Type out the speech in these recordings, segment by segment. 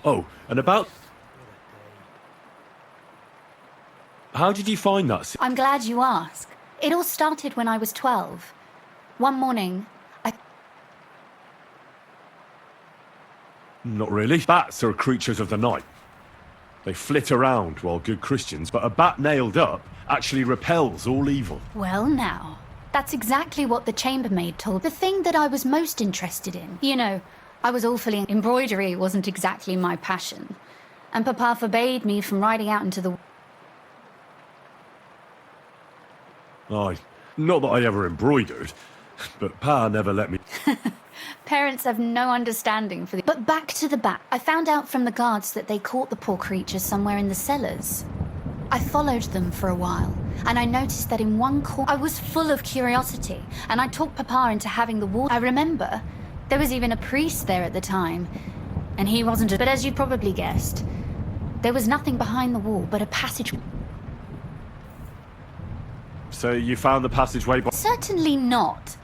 Oh, and about... How did you find that? I'm glad you asked. It all started when I was 12. One morning, Not really. Bats are creatures of the night. They flit around while good Christians, but a bat nailed up actually repels all evil. Well now, that's exactly what the chambermaid told. The thing that I was most interested in. You know, I was awfully... Embroidery wasn't exactly my passion. And Papa forbade me from riding out into the... Aye. Not that I ever embroidered, but Pa never let me... Parents have no understanding for the... But back to the bat. I found out from the guards that they caught the poor creatures somewhere in the cellars. I followed them for a while, and I noticed that in one corner... I was full of curiosity, and I talked Papa into having the wall... I remember there was even a priest there at the time, and he wasn't a... But as you probably guessed, there was nothing behind the wall but a passage... So you found the passageway by... Certainly not.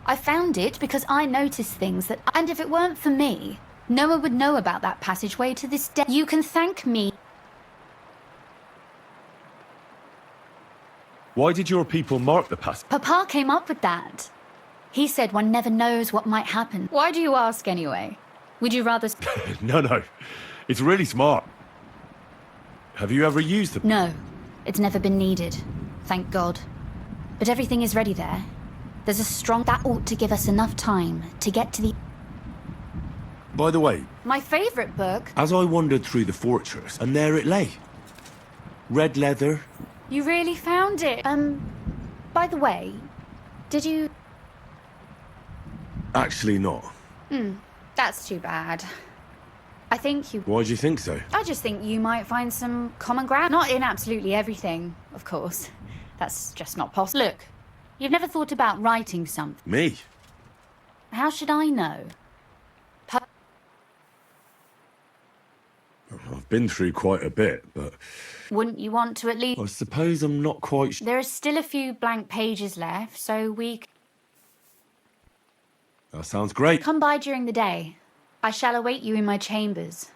I found it because I noticed things that... And if it weren't for me, no one would know about that passageway to this day. You can thank me. Why did your people mark the passage? Papa came up with that. He said one never knows what might happen. Why do you ask anyway? Would you rather... No. It's really smart. Have you ever used them? No. It's never been needed. Thank God. But everything is ready there. There's a strong... That ought to give us enough time to get to the... By the way... My favourite book. As I wandered through the fortress, and there it lay. Red leather. You really found it? By the way, did you... Actually not. That's too bad. I think you... Why do you think so? I just think you might find some common ground. Not in absolutely everything, of course. That's just not possible. Look, you've never thought about writing something. Me? How should I know? I've been through quite a bit, but... Wouldn't you want to at least... I suppose I'm not quite... There are still a few blank pages left, so we... That sounds great. Come by during the day. I shall await you in my chambers.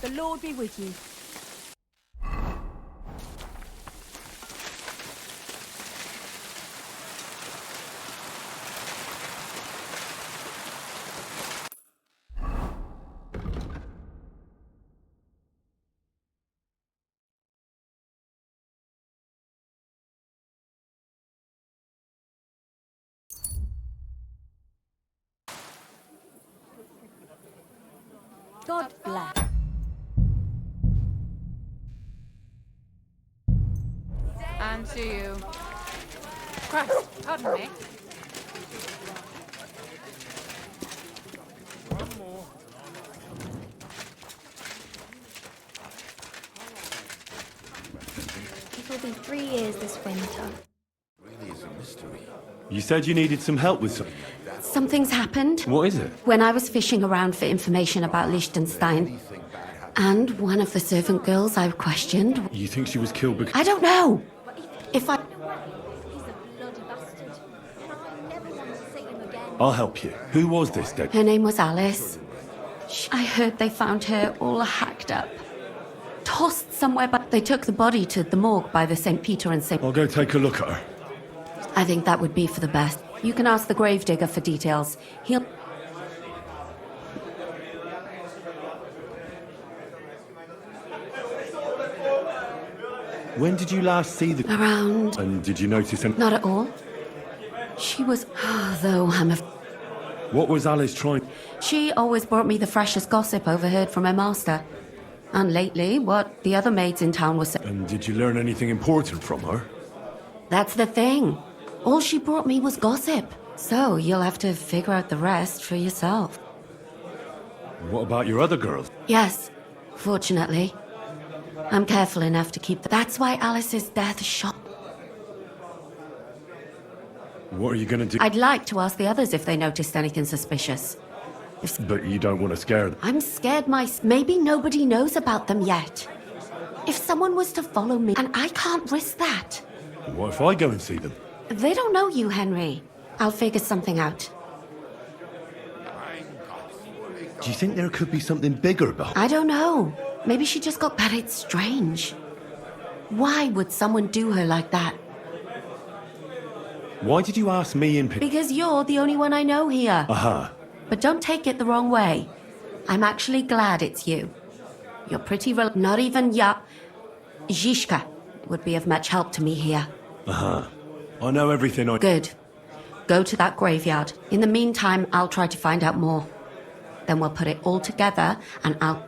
The Lord be with you. God bless. And to you. Christ, pardon me. It will be 3 years this winter. Really is a mystery. You said you needed some help with something. Something's happened. What is it? When I was fishing around for information about Liechtenstein, and one of the servant girls I questioned... You think she was killed because... I don't know! If I... I'll help you. Who was this dead? Her name was Alice. I heard they found her all hacked up. Tossed somewhere, but they took the body to the morgue by the St. Peter and St. I'll go take a look at her. I think that would be for the best. You can ask the gravedigger for details. He'll... When did you last see the... Around. And did you notice any... Not at all. She was... though I'm a... What was Alice trying... She always brought me the freshest gossip overheard from her master. And lately, what the other maids in town were saying. And did you learn anything important from her? That's the thing. All she brought me was gossip. So you'll have to figure out the rest for yourself. What about your other girls? Yes, fortunately. I'm careful enough to keep That's why Alice's death shocked. What are you going to do? I'd like to ask the others if they noticed anything suspicious. But you don't want to scare them. I'm scared maybe nobody knows about them yet. If someone was to follow me, and I can't risk that. What if I go and see them? They don't know you, Henry. I'll figure something out. Do you think there could be something bigger about... I don't know. Maybe she just got... But it's strange. Why would someone do her like that? Why did you ask me in... Because you're the only one I know here. Aha. But don't take it the wrong way. I'm actually glad it's you. You're pretty not even Zhishka would be of much help to me here. Uh-huh. I know everything I... Good. Go to that graveyard. In the meantime, I'll try to find out more. Then we'll put it all together and I'll...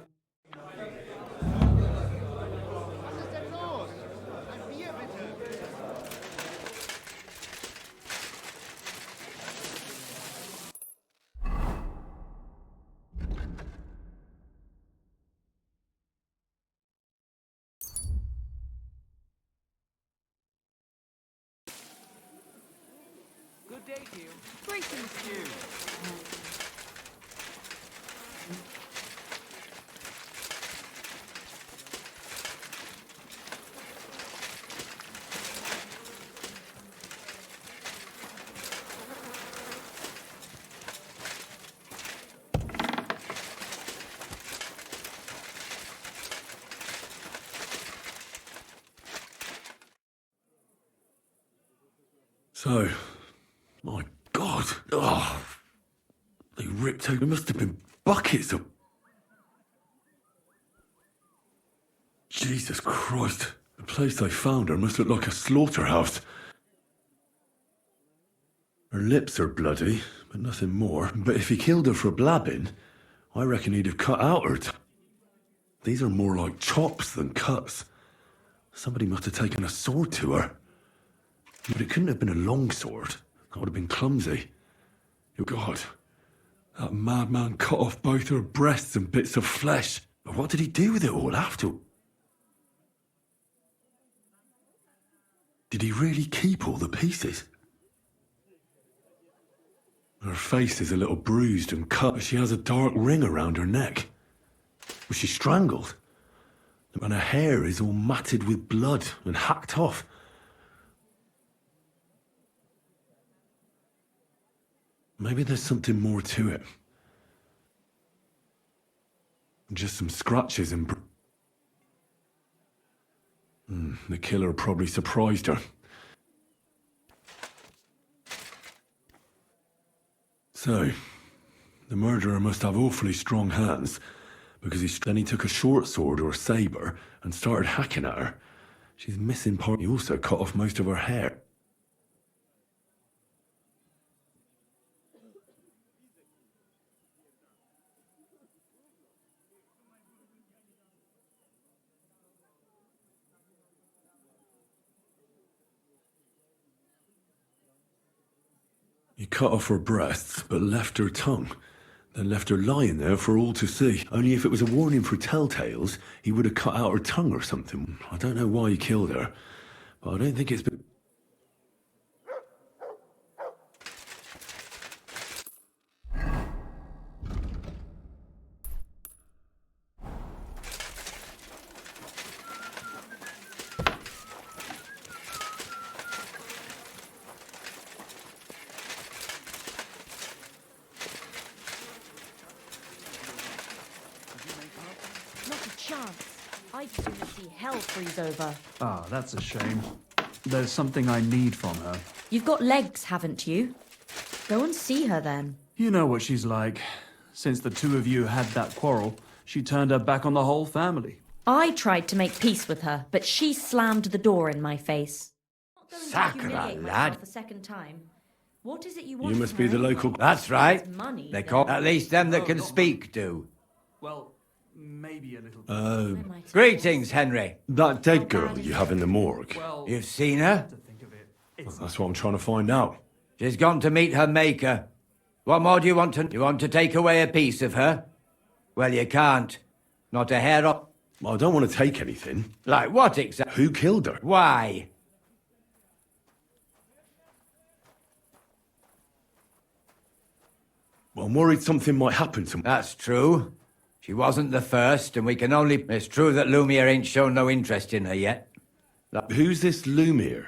Good day to you. Greetings to you. So... My God. Oh. They ripped out... There must have been buckets of... Jesus Christ. The place they found her must look like a slaughterhouse. Her lips are bloody, but nothing more. But if he killed her for blabbing, I reckon he'd have cut out her These are more like chops than cuts. Somebody must have taken a sword to her. But it couldn't have been a long sword. That would have been clumsy. Oh God, that madman cut off both her breasts and bits of flesh. But what did he do with it all after? Did he really keep all the pieces? Her face is a little bruised and cut. She has a dark ring around her neck. Was she strangled? And her hair is all matted with blood and hacked off. Maybe there's something more to it. Just some scratches and... the killer probably surprised her. So, the murderer must have awfully strong hands, because then he took a short sword or saber and started hacking at her. She's missing part. He also cut off most of her hair. He cut off her breasts, but left her tongue. Then left her lying there for all to see. Only if it was a warning for telltales, he would have cut out her tongue or something. I don't know why he killed her, but I don't think it's been... Not a chance. I'd sooner see hell freeze over. Ah, that's a shame. There's something I need from her. You've got legs, haven't you? Go and see her then. You know what she's like. Since the two of you had that quarrel, she turned her back on the whole family. I tried to make peace with her, but she slammed the door in my face. Sacre, lad. A second time. What is it you You want? must be the local... That's right. Money. They call at least them that can speak do. Well, maybe a little bit. Greetings, Henry. That dead girl you have in the morgue. Well, You've seen her? to think of it, it's That's what I'm trying to find out. She's gone to meet her maker. What more do you want to... You want to take away a piece of her? Well, you can't. Not a hair off. I don't want to take anything. Like what exactly? Who killed her? Why? I'm worried something might happen to me. That's true. She wasn't the first, and we can only... It's true that Lumiere ain't shown no interest in her yet. Who's this Lumiere?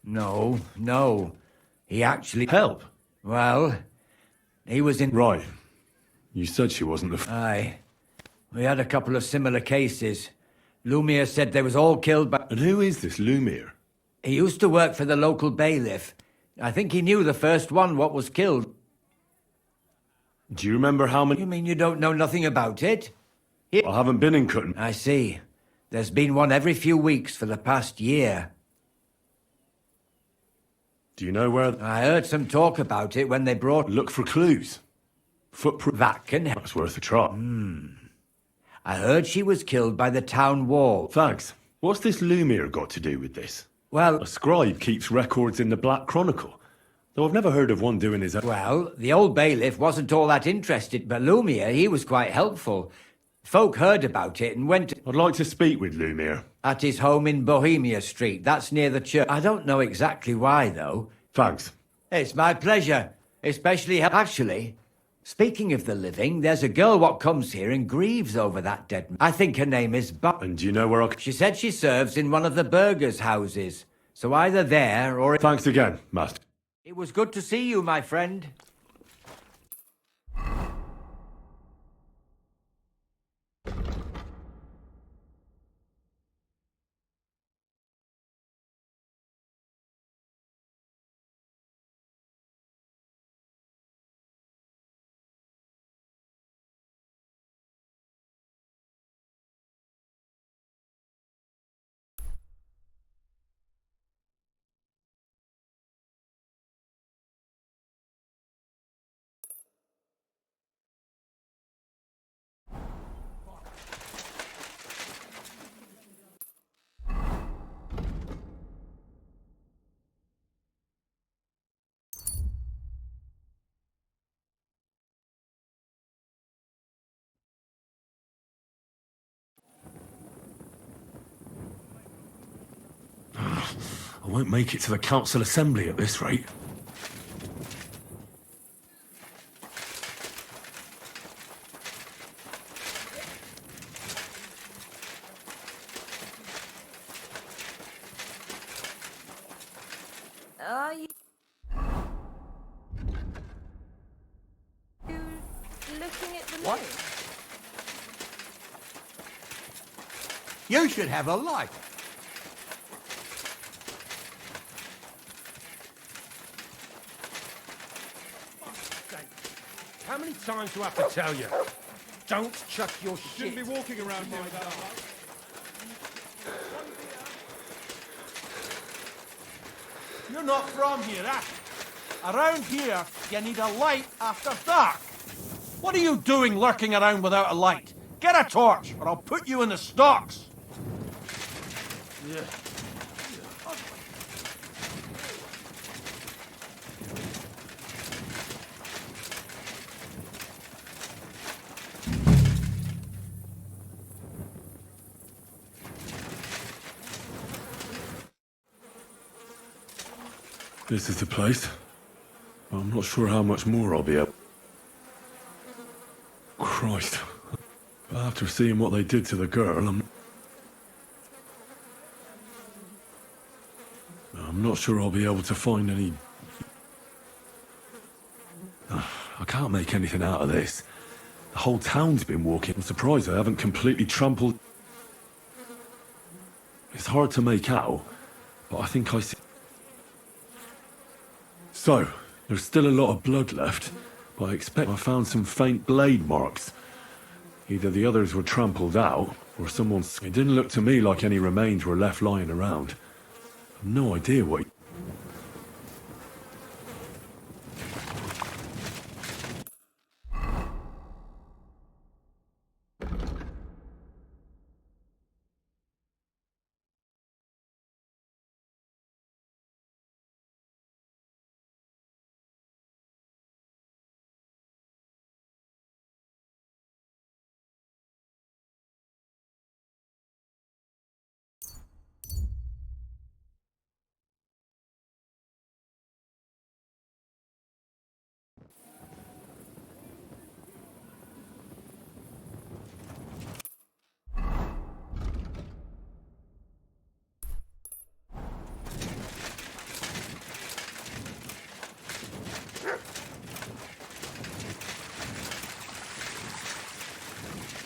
No. He actually... Help. Well, he was in... Right. You said she wasn't the... Aye. We had a couple of similar cases. Lumiere said they was all killed by... And who is this Lumiere? He used to work for the local bailiff. I think he knew the first one what was killed. Do you remember how many... You mean you don't know nothing about it? I haven't been in Cutton. I see. There's been one every few weeks for the past year. Do you know where... I heard some talk about it when they brought... Look for clues. Footprint... That can help. That's worth a try. I heard she was killed by the town wall. Thanks. What's this Lumiere got to do with this? Well, A scribe keeps records in the Black Chronicle. Though I've never heard of one doing his own... well, the old bailiff wasn't all that interested, but Lumiere, he was quite helpful. Folk heard about it and went I'd like to speak with Lumiere. at his home in Bohemia Street. That's near the church. I don't know exactly why, though. Thanks. It's my pleasure, especially... Actually, speaking of the living, there's a girl what comes here and grieves over that dead man. I think her name is And do you know where I... She said she serves in one of the burgers' houses. So either there or... Thanks again, Master. It was good to see you, my friend. I won't make it to the council assembly at this rate. Are you looking at the What? news? You should have a light. How many times do I have to tell you? Don't chuck your shit. Shouldn't be walking around here without a light. You're not from here, eh? Around here, you need a light after dark. What are you doing lurking around without a light? Get a torch, or I'll put you in the stocks. Yeah. This is the place. I'm not sure how much more I'll be able... Christ. After seeing what they did to the girl, I'm not sure I'll be able to find any... I can't make anything out of this. The whole town's been walking. I'm surprised I haven't completely trampled... It's hard to make out, but I think I see... So, there's still a lot of blood left, but I expect I found some faint blade marks. Either the others were trampled out, Or someone's... It didn't look to me like any remains were left lying around. I've no idea what...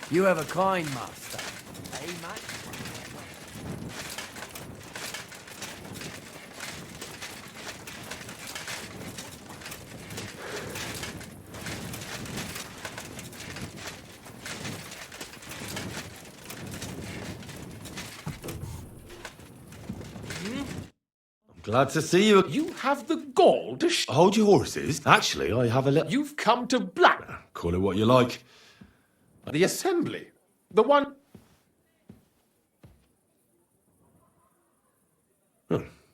You have a coin, master. Hey, mate? Glad to see you. You have the gall to Hold your horses. Actually, I have a little... You've come to Black. Call it what you like. The assembly. The one...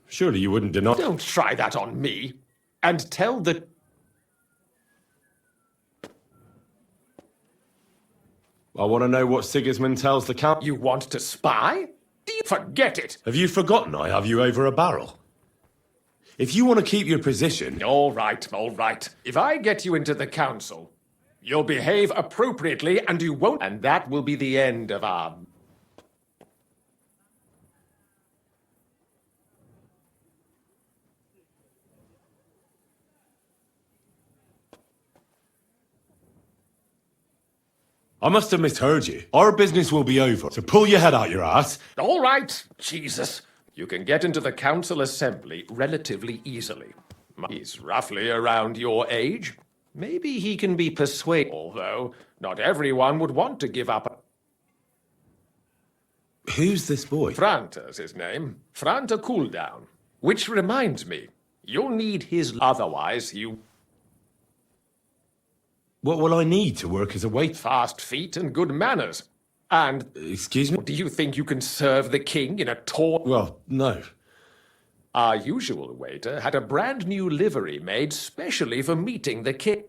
Surely you wouldn't deny... Don't try that on me. And tell the... I want to know what Sigismund tells the count. You want to spy? Do you forget it? Have you forgotten I have you over a barrel? If you want to keep your position... All right, all right. If I get you into the council, you'll behave appropriately and you won't... And that will be the end of our... I must have misheard you. Our business will be over, so pull your head out your ass. All right, Jesus. You can get into the council assembly relatively easily. He's roughly around your age. Maybe he can be persuaded, although not everyone would want to give up. Who's this boy? Franta's his name. Franta Cooldown. Which reminds me, you'll need his... Otherwise, you... What will I need to work as a waiter? Fast feet and good manners. And... Excuse me? Do you think you can serve the king in a tall... Well, no. Our usual waiter had a brand new livery made specially for meeting the king.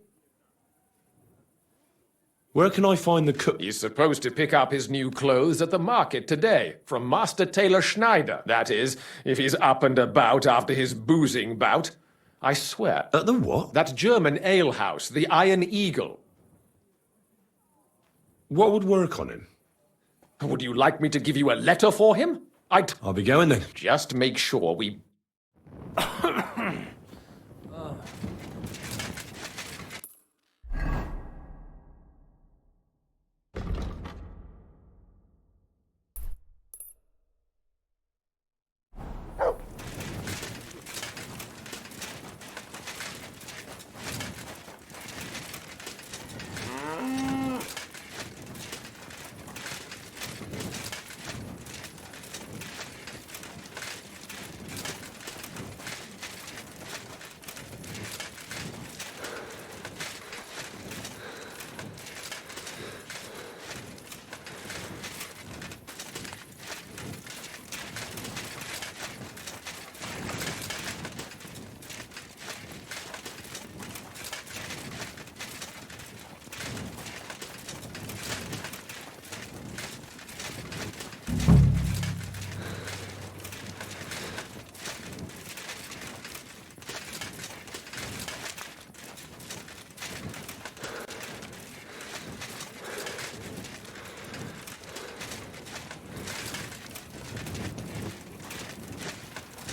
Where can I find the cook? He's supposed to pick up his new clothes at the market today, from Master Tailor Schneider. That is, if he's up and about after his boozing bout. I swear. At the what? That German alehouse, the Iron Eagle. What would work on him? Would you like me to give you a letter for him? I'll be going then. Just make sure we...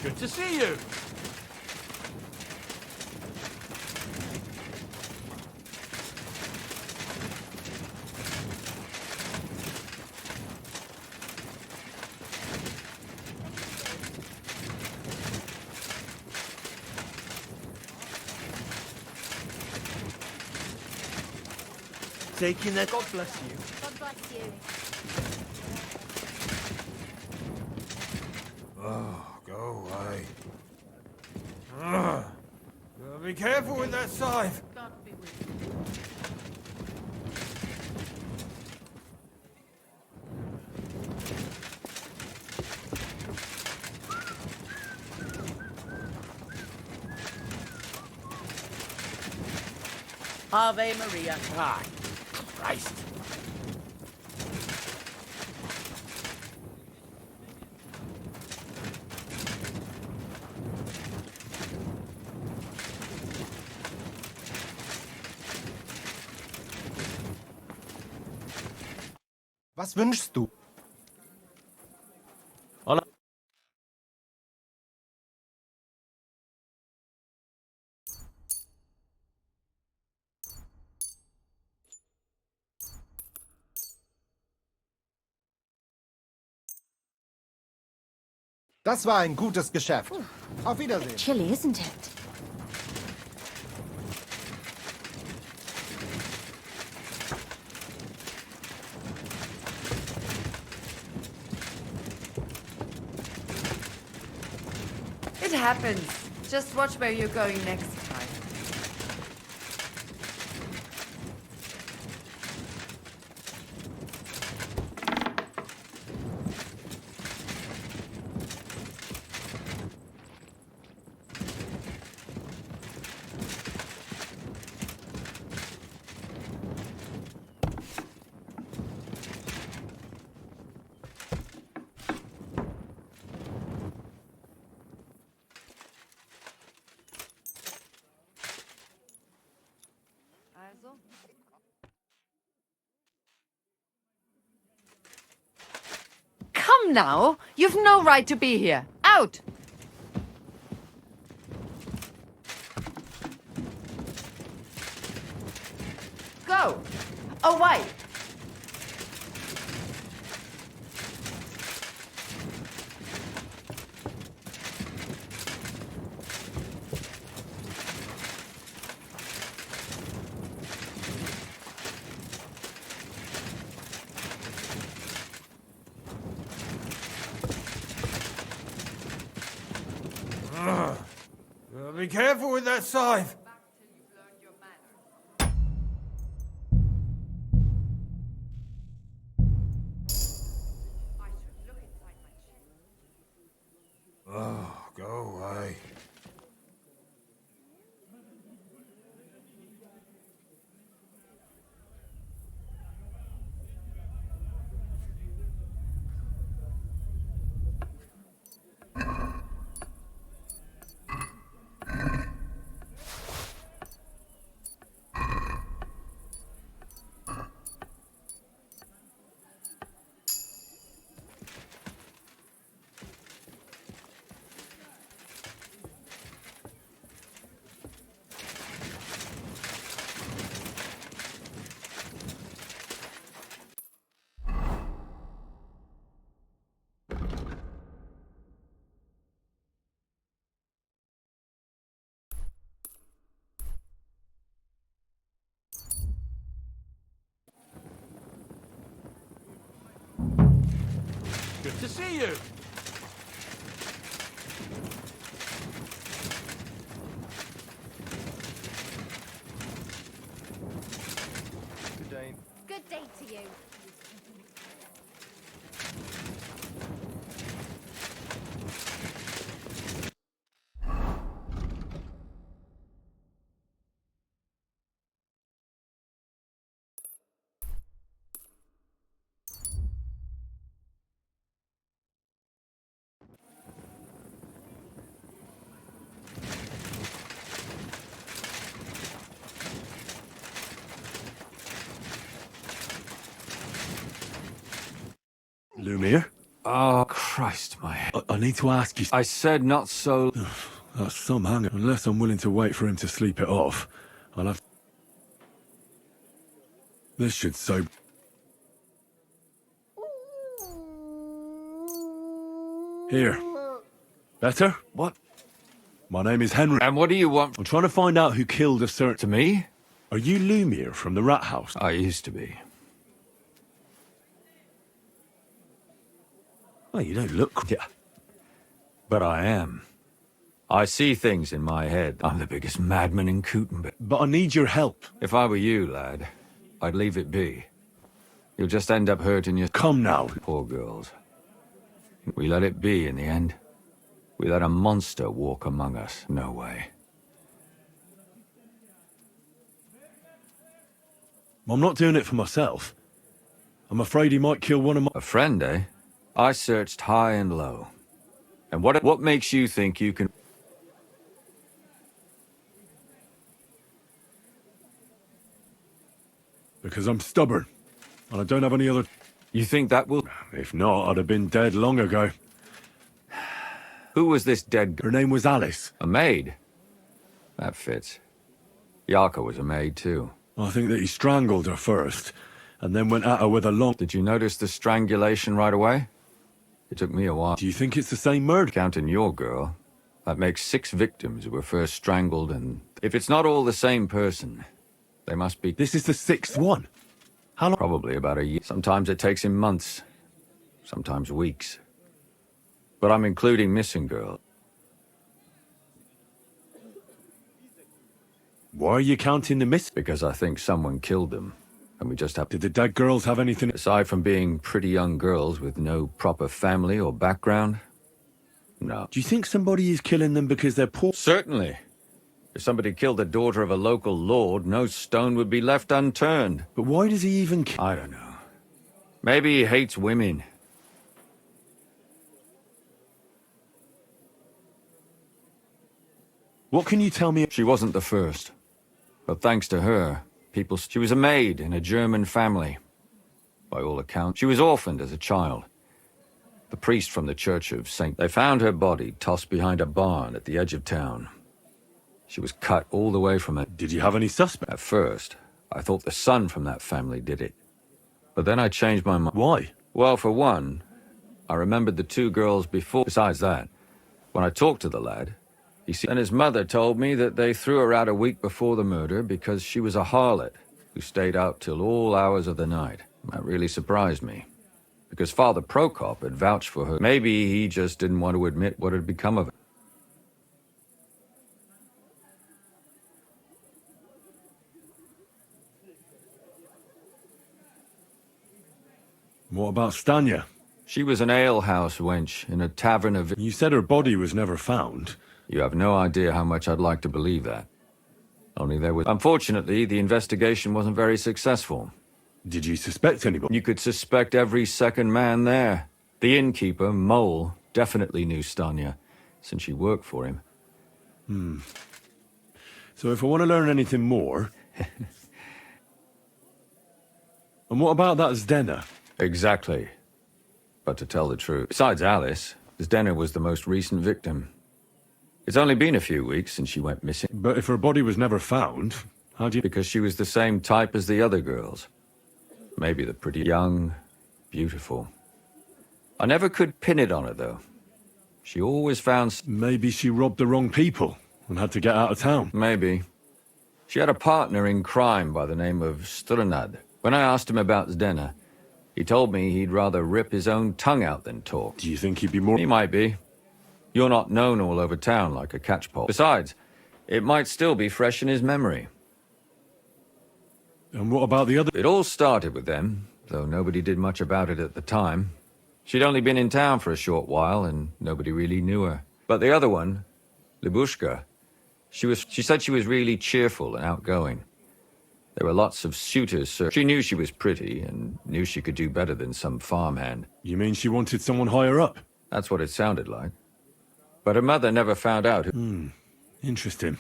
Good to see you. Taking that. God bless you. God bless you. Be careful with that scythe. God be with you. Ave Maria. Ah, Christ. Was wünschst du? Das war ein gutes Geschäft. Auf Wiedersehen. Chilly, isn't it? It happens. Just watch where you're going next time. Come now! You've no right to be here. Out! Go! Away! Be careful with that scythe. Oh, go away. Good to see you. Good day. Good day to you. Lumiere? Oh, Christ, my head. I need to ask you. I said not so. That's some hanger. Unless I'm willing to wait for him to sleep it off, I'll have. This should sober. Here. Better? What? My name is Henry. And what do you want? I'm trying to find out who killed a certain. To me? Are you Lumiere from the Rat House? I used to be. Oh, you don't look. Yeah. But I am. I see things in my head. I'm the biggest madman in Gutenberg. But I need your help. If I were you, lad, I'd leave it be. You'll just end up hurting your... Come now. Poor girls. We let it be in the end. We let a monster walk among us. No way. I'm not doing it for myself. I'm afraid he might kill one of my... A friend, eh? I searched high and low. And what makes you think you can... Because I'm stubborn. And I don't have any other... You think that will... If not, I'd have been dead long ago. Who was this dead... Her name was Alice. A maid? That fits. Yarka was a maid, too. I think that he strangled her first, and then went at her with a long... Did you notice the strangulation right away? It took me a while. Do you think it's the same murder? Counting your girl, that makes 6 victims who were first strangled, and... If it's not all the same person, they must be... This is the 6th one. How long? Probably about a year. Sometimes it takes him months. Sometimes weeks. But I'm including missing girl. Why are you counting the miss? Because I think someone killed them. And we just have... Did the dead girls have anything... Aside from being pretty young girls with no proper family or background? No. Do you think somebody is killing them because they're poor? Certainly. If somebody killed the daughter of a local lord, no stone would be left unturned. But why does he even... I don't know. Maybe he hates women. What can you tell me? She wasn't the first. But thanks to her, she was a maid in a German family. By all accounts, she was orphaned as a child. The priest from the Church of St. They found her body tossed behind a barn at the edge of town. She was cut all the way from it. Did you have any suspect? At first, I thought the son from that family did it. But then I changed my mind. Why? Well, for one, I remembered the 2 girls before. Besides that, when I talked to the lad, and his mother told me that they threw her out a week before the murder because she was a harlot who stayed out till all hours of the night. That really surprised me, because Father Prokop had vouched for her. Maybe he just didn't want to admit what had become of her. What about Stanya? She was an alehouse wench in a tavern of... You said her body was never found. You have no idea how much I'd like to believe that. Only there was... Unfortunately, the investigation wasn't very successful. Did you suspect anybody? You could suspect every second man there. The innkeeper, Mole, definitely knew Stanya, since she worked for him. So if I want to learn anything more... And what about that Zdena? Exactly. But to tell the truth, besides Alice, Zdena was the most recent victim. It's only been a few weeks since she went missing. But if her body was never found, how do you... Because she was the same type as the other girls. Maybe the pretty young, beautiful. I never could pin it on her, though. She always found... Maybe she robbed the wrong people and had to get out of town. Maybe. She had a partner in crime by the name of Strunad. When I asked him about Zdena, he told me he'd rather rip his own tongue out than talk. Do you think he'd be more... He might be. You're not known all over town like a catchpole. Besides, it might still be fresh in his memory. And what about the other... It all started with them, though nobody did much about it at the time. She'd only been in town for a short while, and nobody really knew her. But the other one, Libushka, she said she was really cheerful and outgoing. There were lots of suitors. She knew she was pretty, and knew she could do better than some farmhand. You mean she wanted someone higher up? That's what it sounded like. But her mother never found out. Interesting.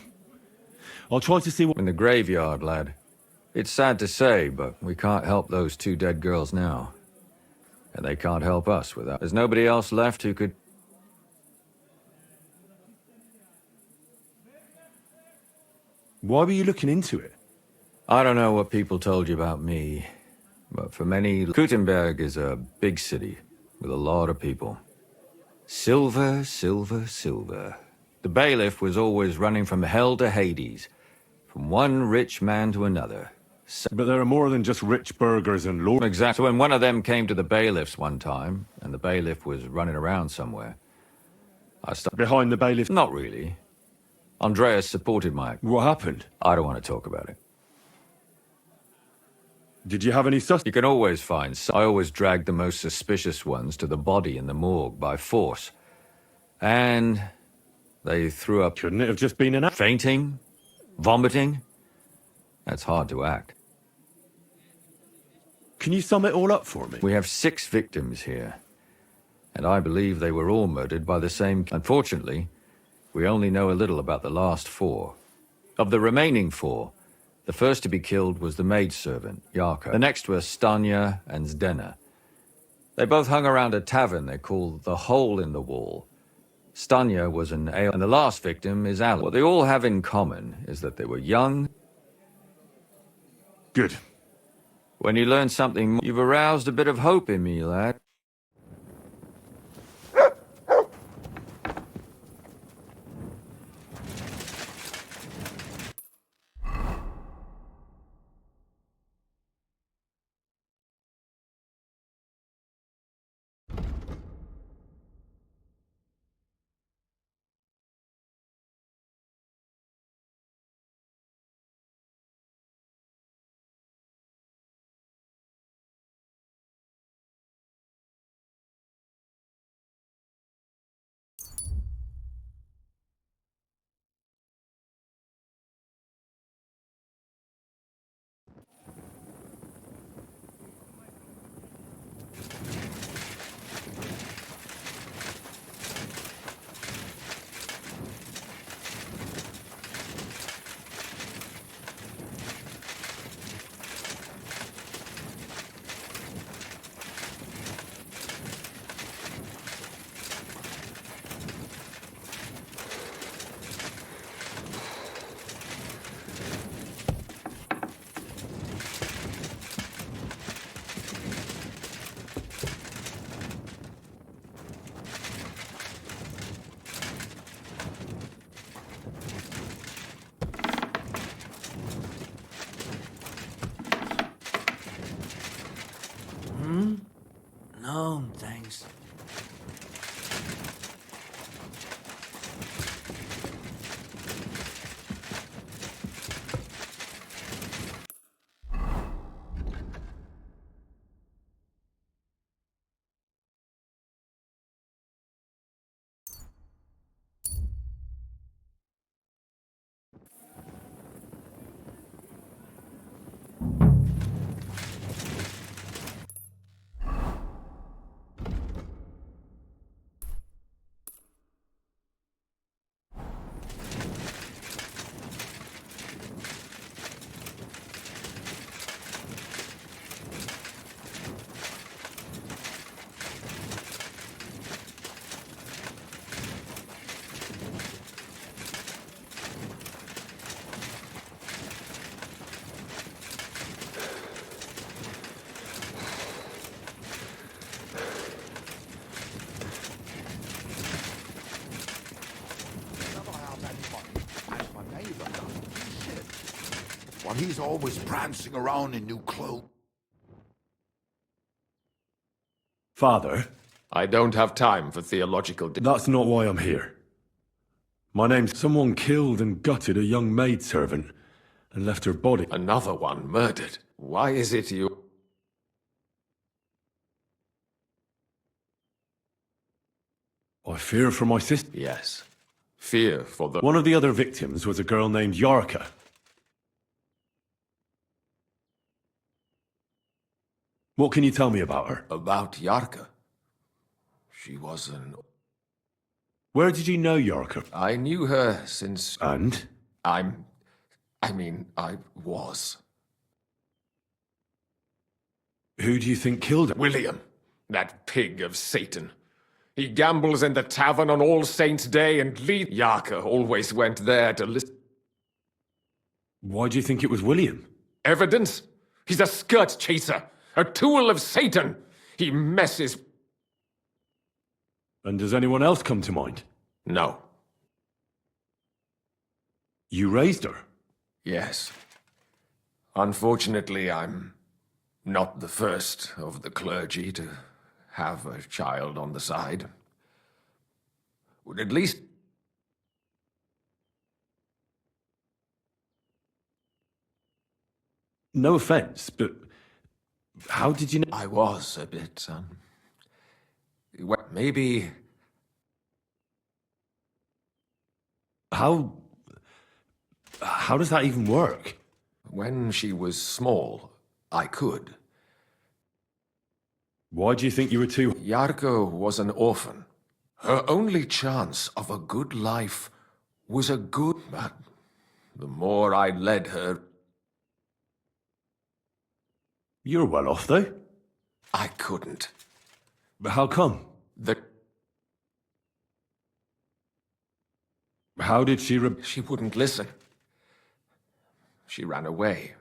I'll try to see what... In the graveyard, lad. It's sad to say, but we can't help those 2 dead girls now. And they can't help us without... There's nobody else left who could... Why were you looking into it? I don't know what people told you about me, but for many... Gutenberg is a big city with a lot of people. Silver, silver, silver. The bailiff was always running from hell to Hades, from one rich man to another. But there are more than just rich burghers and lords. Exactly. So when one of them came to the bailiff's one time, and the bailiff was running around somewhere, I started... Behind the bailiff? Not really. Andreas supported my... What happened? I don't want to talk about it. Did you have any sus... You can always find... I always dragged the most suspicious ones to the body in the morgue by force. And they threw up... Couldn't it have just been an... Fainting? Vomiting? That's hard to act. Can you sum it all up for me? We have 6 victims here. And I believe they were all murdered by the same... Unfortunately, we only know a little about the last 4. Of the remaining 4, the first to be killed was the maidservant, Yarka. The next were Stanya and Zdena. They both hung around a tavern they called the Hole in the Wall. Stanya was an ale... And the last victim is Alan. What they all have in common is that they were young... Good. When you learn something more, you've aroused a bit of hope in me, lad. No, thanks. While he's always prancing around in new clothes. Father? I don't have time for theological... That's not why I'm here. My name's... Someone killed and gutted a young maidservant and left her body. Another one murdered. Why is it you... I fear for my sister. Yes. Fear for the... One of the other victims was a girl named Yarka. What can you tell me about her? About Yarka? She was an... Where did you know Yarka? I knew her since... And? I was. Who do you think killed her? William, that pig of Satan. He gambles in the tavern on All Saints' Day and Yarka always went there to listen. Why do you think it was William? Evidence? He's a skirt chaser. A tool of Satan! He messes... And does anyone else come to mind? No. You raised her? Yes. Unfortunately, I'm not the first of the clergy to have a child on the side. would at least... No offense, but how did you know? I was a bit, well, maybe... How does that even work? When she was small, I could. Why do you think you were too... Yarko was an orphan. Her only chance of a good life was a good... But the more I led her... You're well off, though. I couldn't. But how come? How did she... She wouldn't listen. She ran away.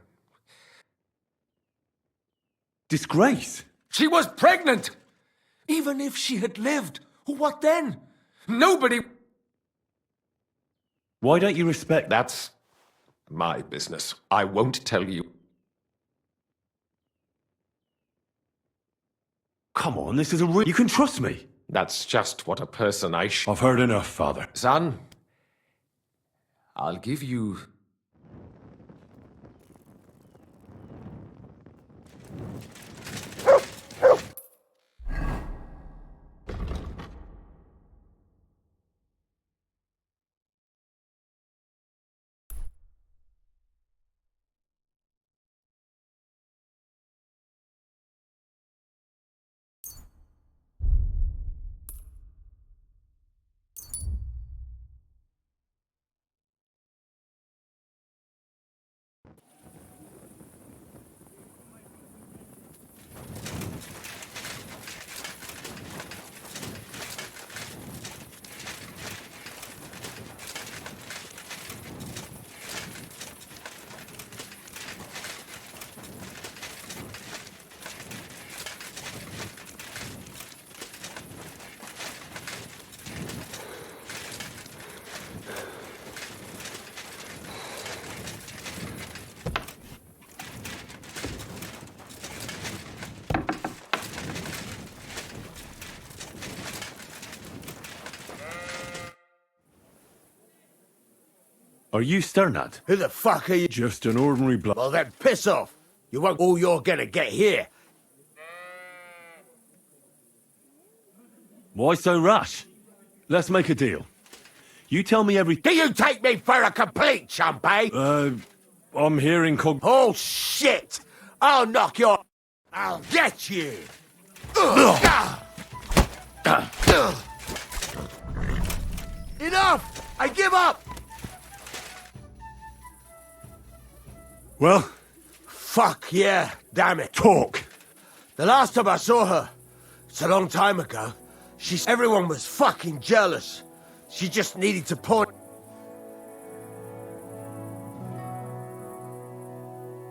Disgrace! She was pregnant! Even if she had lived, what then? Nobody... Why don't you respect... That's my business. I won't tell you. Come on, this is a real... You can trust me. That's just what a person I've heard enough, Father. Son, I'll give you... Are you Sternad? Who the fuck are you? Just an ordinary bloke. Well, then piss off. You won't all you're gonna get here. Why so rash? Let's make a deal. You tell me everything. Do you take me for a complete chump, eh? I'm here in Oh, shit! I'll knock your... I'll get you! Enough! I give up! Well? Fuck yeah, damn it. Talk! The last time I saw her, it's a long time ago, everyone was fucking jealous. She just needed to point...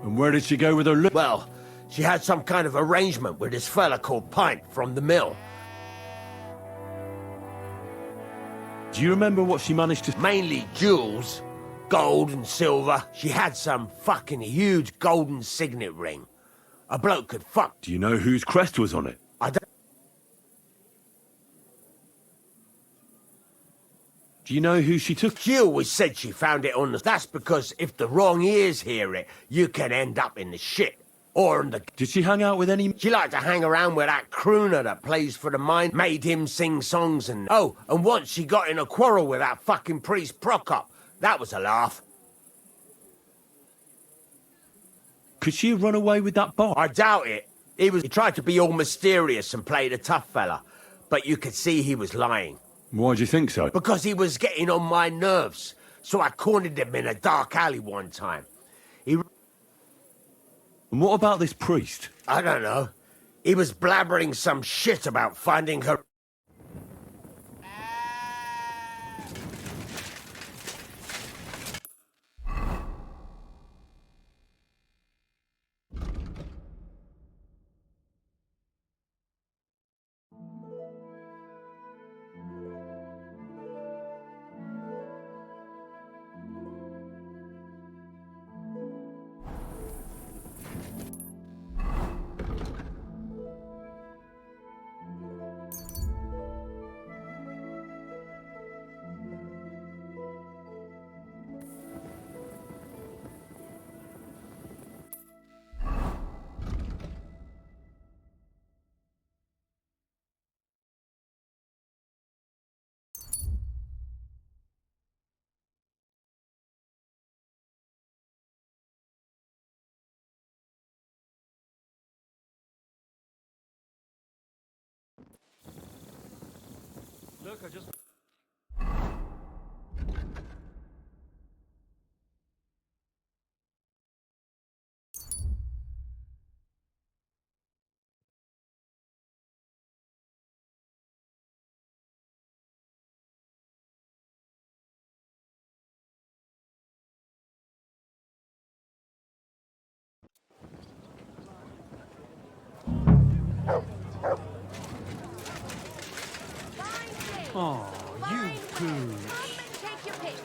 And where did she go with her look? Well, she had some kind of arrangement with this fella called Pint from the mill. Do you remember what she managed to... Mainly jewels. Gold and silver. She had some fucking huge golden signet ring. A bloke could fuck. Do you know whose crest was on it? I don't... Do you know who she took? She always said she found it on the... That's because if the wrong ears hear it, you can end up in the shit. Or in the... Did she hang out with any... She liked to hang around with that crooner that plays for the mine, made him sing songs and... Oh, and once she got in a quarrel with that fucking priest Prokop. That was a laugh. Could she have run away with that bar? I doubt it. He tried to be all mysterious and play the tough fella, but you could see he was lying. Why do you think so? Because he was getting on my nerves, so I cornered him in a dark alley one time. And what about this priest? I don't know. He was blabbering some shit about finding her... Look, I just... Oh, you goose. Take your pick.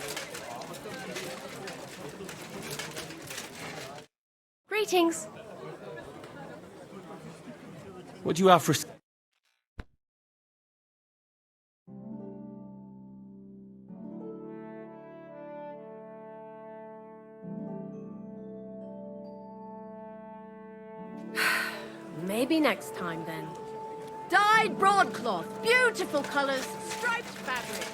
Greetings. What do you have for... Maybe next time then. Dyed broadcloth, beautiful colors, striped fabrics.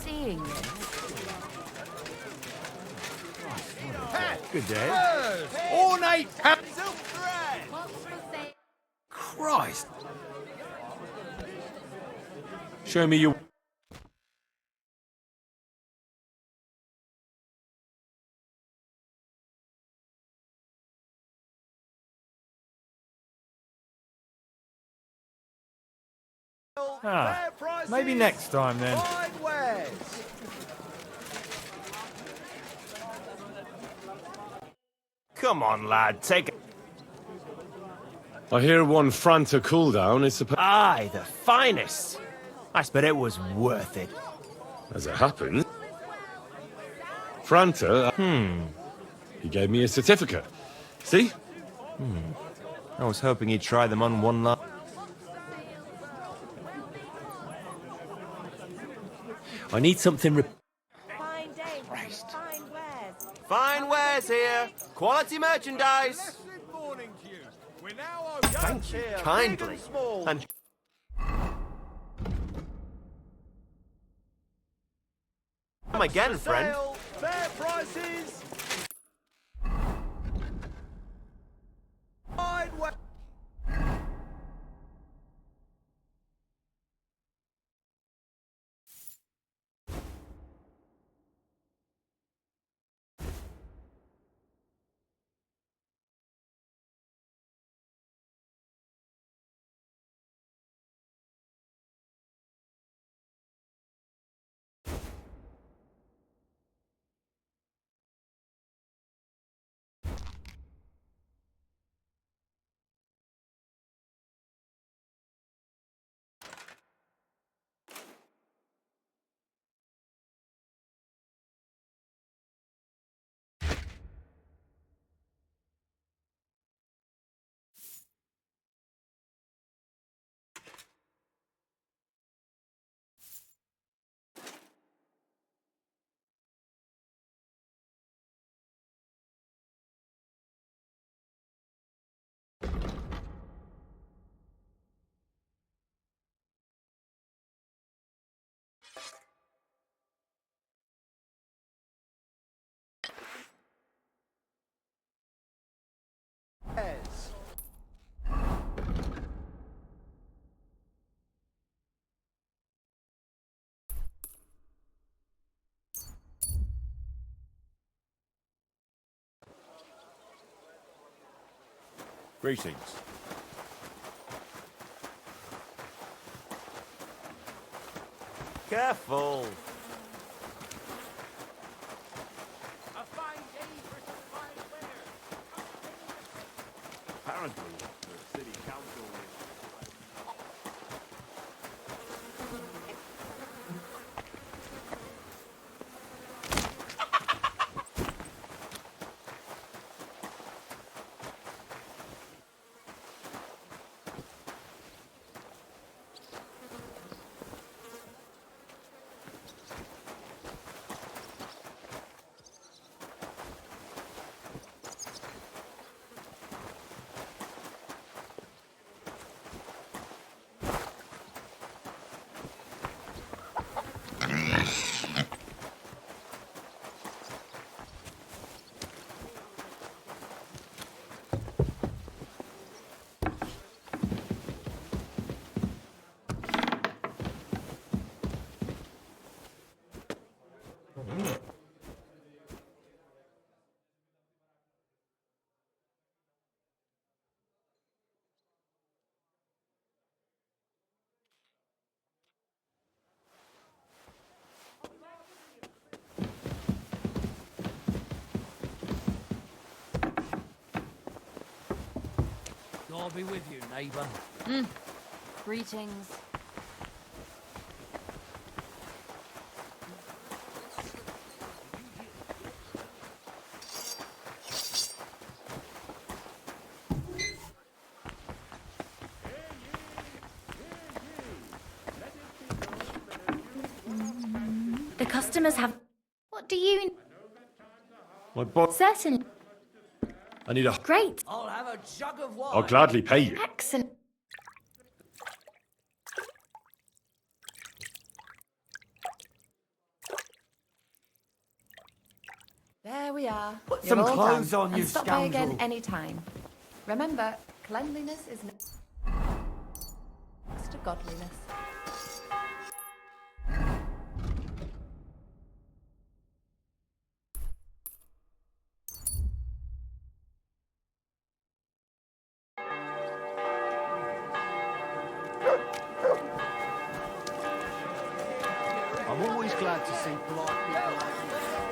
Seeing this. Good day. Ornate silk thread! Christ! Show me your... Ah, maybe next time then. Come on, lad, take it. I hear one Franta cooldown is supposed... Aye, the finest. I bet it was worth it. As it happens... Franta... He gave me a certificate. See? I was hoping he'd try them on one last... I need something... Fine day, fine wares. Fine wares here. Quality merchandise. Thank you kindly. And... Come again, friend. Fair prices. Greetings. Careful. Apparently, the city council I'll be with you, neighbor. Greetings. The customers have. What do you... My boss. Certainly. I need a. Great. I'll have a jug of wine. I'll gladly pay you. Excellent. There we are. Put You're some all clothes done. on, And you stop by again scoundrel. anytime. Remember, cleanliness is next to godliness. I'm always glad to see polite people like you.